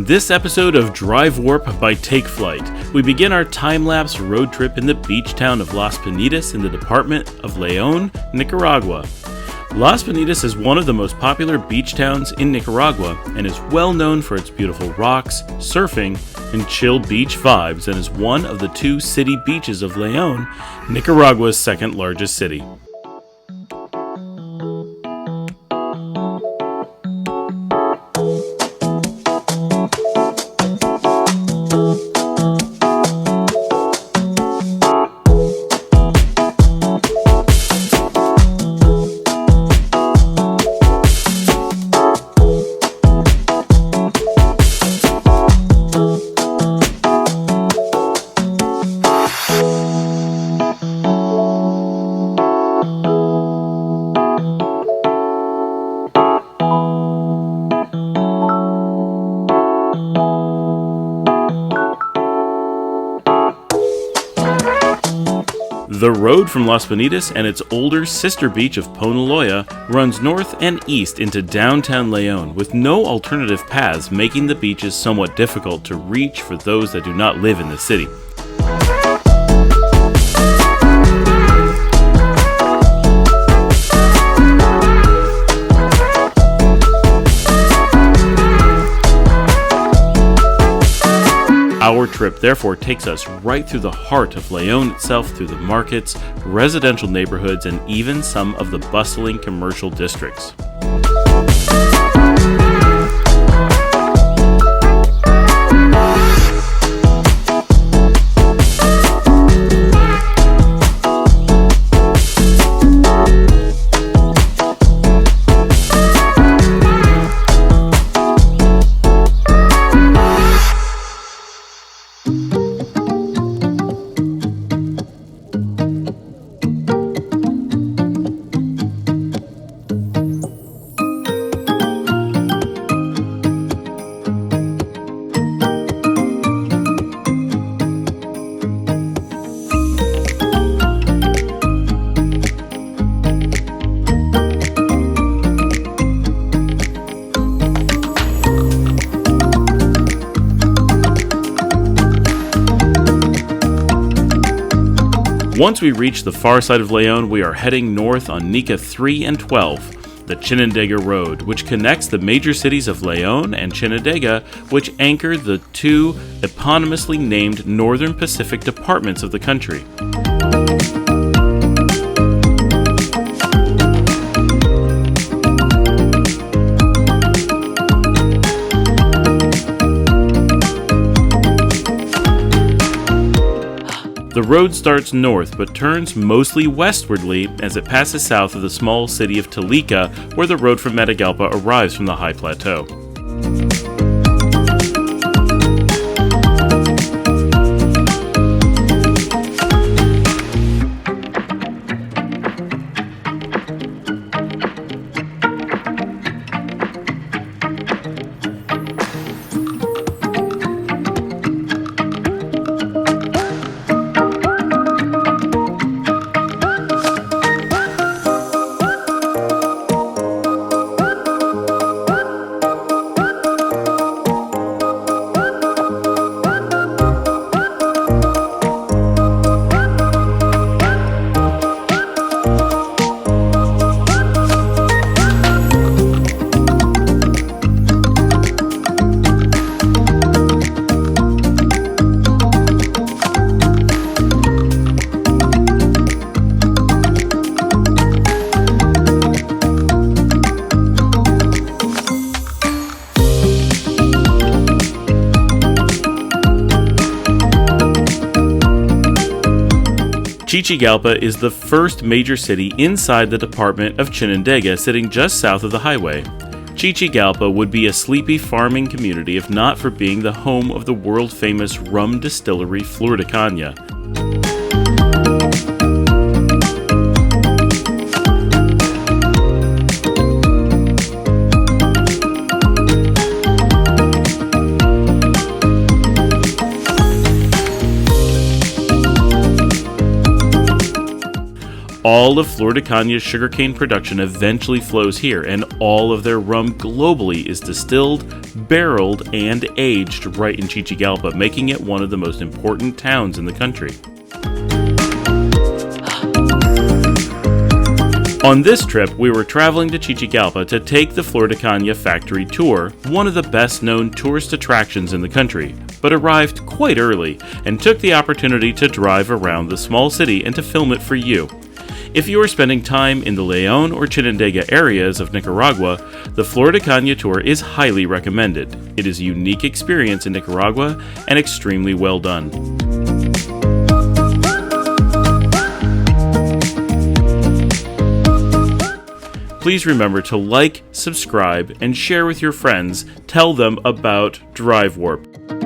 this episode of DriveWarp by TakeFlight, we begin our time-lapse road trip in the beach town of Las Peñitas in the department of León, Nicaragua. Las Peñitas is one of the most popular beach towns in Nicaragua and is well known for its beautiful rocks, surfing, and chill beach vibes, and is one of the two city beaches of León, Nicaragua's second largest city. The road from Las Peñitas and its older sister beach of Poneloya runs north and east into downtown León, with no alternative paths, making the beaches somewhat difficult to reach for those that do not live in the city. Our trip therefore takes us right through the heart of León itself, through the markets, residential neighborhoods, and even some of the bustling commercial districts. Once we reach the far side of León, we are heading north on Nica 3 and 12, the Chinandega Road, which connects the major cities of León and Chinandega, which anchor the two eponymously named Northern Pacific departments of the country. The road starts north but turns mostly westwardly as it passes south of the small city of Tilica, where the road from Chichigalpa arrives from the high plateau. Chichigalpa is the first major city inside the department of Chinandega, sitting just south of the highway. Chichigalpa would be a sleepy farming community if not for being the home of the world-famous rum distillery Flor de Caña. All All of Flor de Caña's sugarcane production eventually flows here, and all of their rum globally is distilled, barreled, and aged right in Chichigalpa, making it one of the most important towns in the country. On this trip, we were traveling to Chichigalpa to take the Flor de Caña factory tour, one of the best known tourist attractions in the country, but arrived quite early and took the opportunity to drive around the small city and to film it for you. If you are spending time in the León or Chinandega areas of Nicaragua, the Flor de Caña tour is highly recommended. It is a unique experience in Nicaragua and extremely well done. Please remember to like, subscribe, and share with your friends. Tell them about DriveWarp.